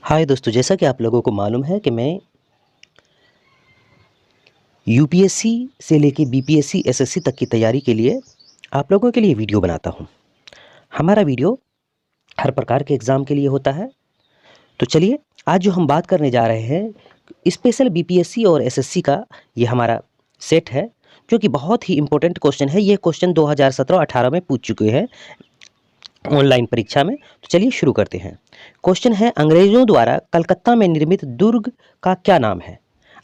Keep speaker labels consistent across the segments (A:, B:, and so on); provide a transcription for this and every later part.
A: हाय दोस्तों, जैसा कि आप लोगों को मालूम है कि मैं यूपीएससी से लेके बीपीएससी एसएससी तक की तैयारी के लिए आप लोगों के लिए वीडियो बनाता हूं। हमारा वीडियो हर प्रकार के एग्ज़ाम के लिए होता है। तो चलिए, आज जो हम बात करने जा रहे हैं स्पेशल बीपीएससी और एसएससी का, ये हमारा सेट है जो कि बहुत ही इंपॉर्टेंट क्वेश्चन है। ये क्वेश्चन 2017-18 में पूछ चुके हैं ऑनलाइन परीक्षा में। तो चलिए शुरू करते हैं। क्वेश्चन है, अंग्रेजों द्वारा कलकत्ता में निर्मित दुर्ग का क्या नाम है?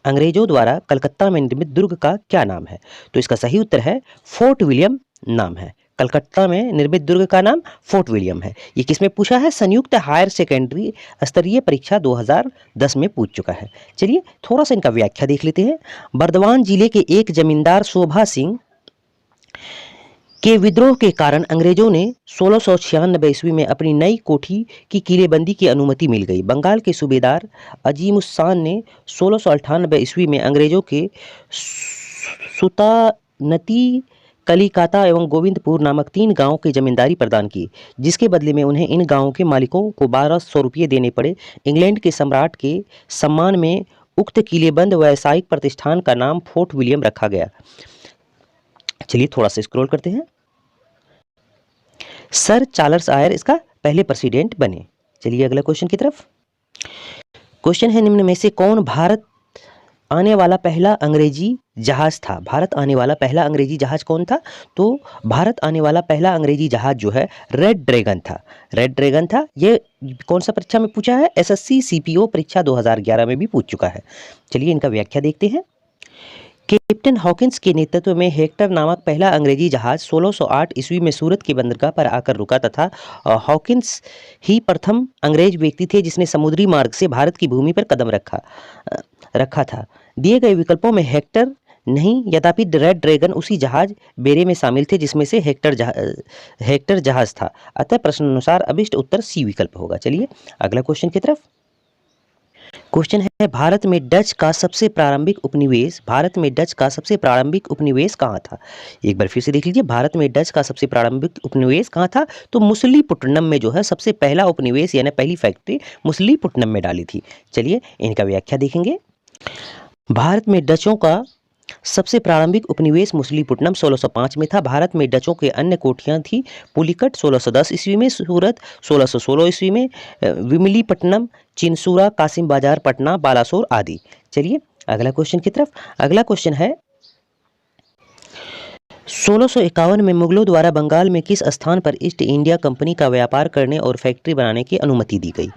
A: अंग्रेजों द्वारा कलकत्ता में निर्मित दुर्ग का क्या नाम है? तो इसका सही उत्तर है फोर्ट विलियम नाम है। कलकत्ता में निर्मित दुर्ग का नाम फोर्ट विलियम है। ये किसमें पूछा है? संयुक्त हायर सेकेंडरी स्तरीय परीक्षा 2010 में पूछ चुका है। चलिए थोड़ा सा इनका व्याख्या देख लेते हैं। बर्दवान जिले के एक जमींदार शोभा सिंह के विद्रोह के कारण अंग्रेजों ने 1696 ईस्वी में अपनी नई कोठी की किलेबंदी की अनुमति मिल गई। बंगाल के सूबेदार अजीमुस्सान ने 1698 ईस्वी में अंग्रेजों के सुतानती, कलिकाता एवं गोविंदपुर नामक 3 गांवों की जमींदारी प्रदान की, जिसके बदले में उन्हें इन गांवों के मालिकों को 1200 रुपये देने पड़े। इंग्लैंड के सम्राट के सम्मान में उक्त किलेबंद व्यावसायिक प्रतिष्ठान का नाम फोर्ट विलियम रखा गया। चलिए थोड़ा सा स्क्रॉल करते हैं। सर चार्ल्स आयर इसका पहले प्रेसिडेंट बने। चलिए अगला क्वेश्चन की तरफ। क्वेश्चन है, निम्न में से कौन भारत आने वाला पहला अंग्रेजी जहाज था? भारत आने वाला पहला अंग्रेजी जहाज कौन था? तो भारत आने वाला पहला अंग्रेजी जहाज जो है रेड ड्रैगन था। रेड ड्रैगन था। ये कौन सा परीक्षा में पूछा है? एसएससी सीपीओ परीक्षा 2011 में भी पूछ चुका है। चलिए इनका व्याख्या देखते हैं। कैप्टन हॉकिंस के नेतृत्व में हेक्टर नामक पहला अंग्रेजी जहाज 1608 ईस्वी में सूरत के बंदरगाह पर आकर रुका तथा हॉकिंस ही प्रथम अंग्रेज व्यक्ति थे जिसने समुद्री मार्ग से भारत की भूमि पर कदम रखा था। दिए गए विकल्पों में हेक्टर नहीं, यद्यपि रेड ड्रैगन उसी जहाज बेड़े में शामिल थे जिसमें से हेक्टर जहाज था। अतः प्रश्न अनुसार अभिष्ट उत्तर सी विकल्प होगा। चलिए अगला क्वेश्चन की तरफ। क्वेश्चन है, भारत में डच का सबसे प्रारंभिक उपनिवेश कहाँ था? एक बार फिर से देख लीजिए, भारत में डच का सबसे प्रारंभिक उपनिवेश कहाँ था? तो मुसलीपट्टनम में जो है सबसे पहला उपनिवेश यानी पहली फैक्ट्री मुसलीपट्टनम में डाली थी। चलिए इनका व्याख्या देखेंगे। भारत में डचों का सबसे प्रारंभिक उपनिवेश मुसलीपट्टनम 1605 में था। भारत में डचों के अन्य कोठियां थी पुलिकट 1610 ईस्वी में, सूरत 1616 ईस्वी में, विमलीपट्टनम, चिनसूरा, कासिम बाजार, पटना, बालासोर आदि। चलिए अगला क्वेश्चन की तरफ। अगला क्वेश्चन है, 1651 में मुगलों द्वारा बंगाल में किस स्थान पर ईस्ट इंडिया कंपनी का व्यापार करने और फैक्ट्री बनाने की अनुमति दी गई?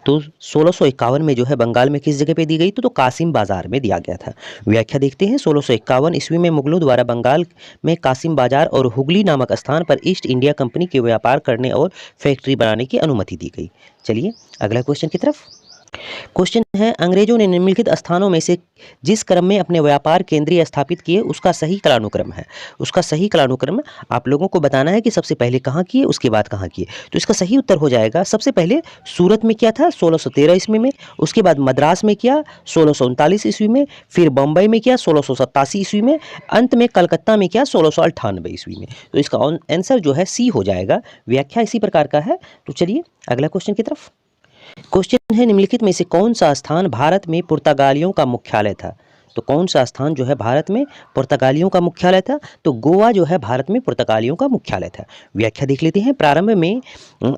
A: तो 1651 में जो है बंगाल में किस जगह पे दी गई? तो कासिम बाजार में दिया गया था। व्याख्या देखते हैं। 1651 ईस्वी में मुगलों द्वारा बंगाल में कासिम बाजार और हुगली नामक स्थान पर ईस्ट इंडिया कंपनी के व्यापार करने और फैक्ट्री बनाने की अनुमति दी गई। चलिए अगला क्वेश्चन की तरफ। क्वेश्चन है, अंग्रेजों ने निम्नलिखित स्थानों में से जिस क्रम में अपने व्यापार केंद्रीय स्थापित किए उसका सही कालानुक्रम है। उसका सही कालानुक्रम आप लोगों को बताना है कि सबसे पहले कहाँ किए, उसके बाद कहाँ किए। तो इसका सही उत्तर हो जाएगा, सबसे पहले सूरत में किया था 1613 ईस्वी में, उसके बाद मद्रास में किया 1639 ईस्वी में, फिर बम्बई में किया 1687 ईस्वी में, अंत में कलकत्ता में किया 1698 ईस्वी में। तो इसका आंसर जो है सी हो जाएगा। व्याख्या इसी प्रकार का है। तो चलिए अगला क्वेश्चन की तरफ। क्वेश्चन है, निम्नलिखित में से कौन सा स्थान भारत में पुर्तगालियों का मुख्यालय था? तो कौन सा स्थान जो है भारत में पुर्तगालियों का मुख्यालय था? तो गोवा जो है भारत में पुर्तगालियों का मुख्यालय था। व्याख्या देख लेते हैं। प्रारंभ में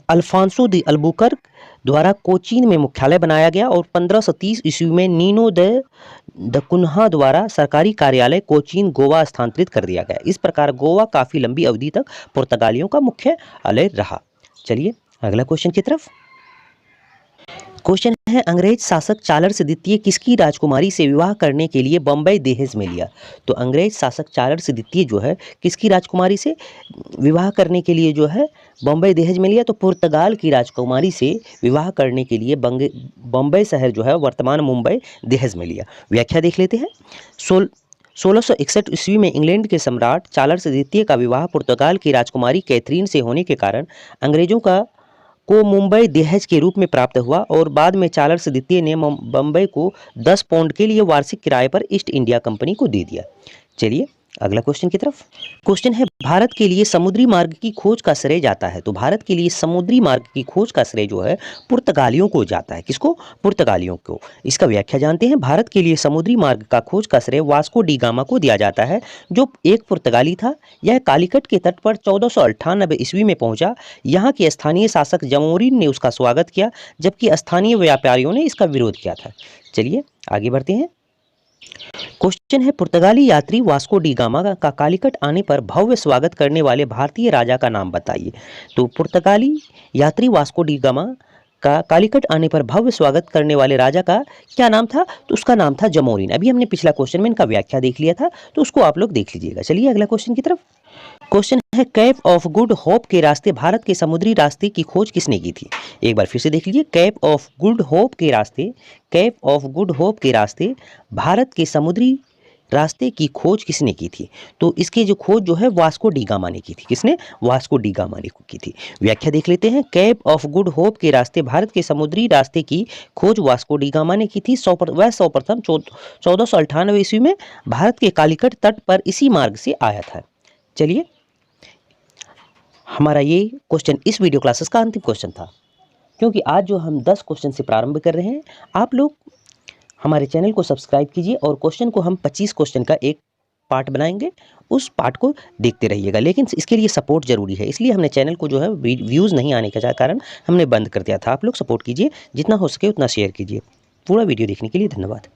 A: अल्फांसो द अल्बुकर्क द्वारा कोचीन में मुख्यालय बनाया गया और 1530 ईस्वी में नीनो द कुन्हा द्वारा सरकारी कार्यालय कोचीन गोवा स्थानांतरित कर दिया गया। इस प्रकार गोवा काफी लंबी अवधि तक पुर्तगालियों का मुख्यालय रहा। चलिए अगला क्वेश्चन की तरफ। क्वेश्चन है, अंग्रेज शासक चार्ल्स द्वितीय किसकी राजकुमारी से विवाह करने के लिए बम्बई दहेज में लिया? तो अंग्रेज शासक चार्ल्स द्वितीय जो है किसकी राजकुमारी से विवाह करने के लिए जो है बम्बई दहेज में लिया? तो पुर्तगाल की राजकुमारी से विवाह करने के लिए बम्बई शहर जो है वर्तमान मुंबई दहेज में लिया। व्याख्या देख लेते हैं। 1661 ईस्वी में इंग्लैंड के सम्राट चार्ल्स द्वितीय का विवाह पुर्तगाल की राजकुमारी कैथरीन से होने के कारण अंग्रेजों को मुंबई दहेज के रूप में प्राप्त हुआ और बाद में चार्ल्स द्वितीय ने बम्बई को 10 पाउंड के लिए वार्षिक किराए पर ईस्ट इंडिया कंपनी को दे दिया। चलिए अगला क्वेश्चन की तरफ। क्वेश्चन है, भारत के लिए समुद्री मार्ग की खोज का श्रेय जाता है। तो भारत के लिए समुद्री मार्ग की खोज का श्रेय जो है पुर्तगालियों को जाता है। किसको? पुर्तगालियों को। इसका व्याख्या जानते हैं। भारत के लिए समुद्री मार्ग का खोज का श्रेय वास्को डी गामा को दिया जाता है, जो एक पुर्तगाली था। यह कालीकट के तट पर 1498 ईस्वी में पहुंचा। यहाँ के स्थानीय शासक जमोरिन ने उसका स्वागत किया, जबकि स्थानीय व्यापारियों ने इसका विरोध किया था। चलिए आगे बढ़ते हैं। क्वेश्चन है, पुर्तगाली यात्री वास्को डी गामा का कालीकट आने पर भव्य स्वागत करने वाले भारतीय राजा का नाम बताइए। तो पुर्तगाली यात्री वास्को डी गामा का कालीकट आने पर भव्य स्वागत करने वाले राजा का क्या नाम था? तो उसका नाम था जमोरिन। अभी हमने पिछला क्वेश्चन में इनका व्याख्या देख लिया था, तो उसको आप लोग देख लीजिएगा। चलिए अगला क्वेश्चन की तरफ। क्वेश्चन है, कैप ऑफ गुड होप के रास्ते भारत के समुद्री रास्ते की खोज किसने की थी? एक बार फिर से देख लीजिए। कैप ऑफ गुड होप के रास्ते, कैप ऑफ गुड होप के रास्ते भारत के समुद्री रास्ते की खोज किसने की थी? तो इसकी जो खोज जो है वास्को डी गामा ने की थी। किसने? वास्को डी गामा ने की थी। व्याख्या देख लेते हैं। कैप ऑफ गुड होप के रास्ते भारत के समुद्री रास्ते की खोज वास्को डी गामा ने की थी। वह सर्वप्रथम 1498 ईस्वी में भारत के कालीकट तट पर इसी मार्ग से आया था। चलिए, हमारा ये क्वेश्चन इस वीडियो क्लासेस का अंतिम क्वेश्चन था, क्योंकि आज जो हम 10 क्वेश्चन से प्रारंभ कर रहे हैं। आप लोग हमारे चैनल को सब्सक्राइब कीजिए और क्वेश्चन को हम 25 क्वेश्चन का एक पार्ट बनाएंगे, उस पार्ट को देखते रहिएगा। लेकिन इसके लिए सपोर्ट जरूरी है, इसलिए हमने चैनल को जो है व्यूज़ नहीं आने के कारण हमने बंद कर दिया था। आप लोग सपोर्ट कीजिए, जितना हो सके उतना शेयर कीजिए। पूरा वीडियो देखने के लिए धन्यवाद।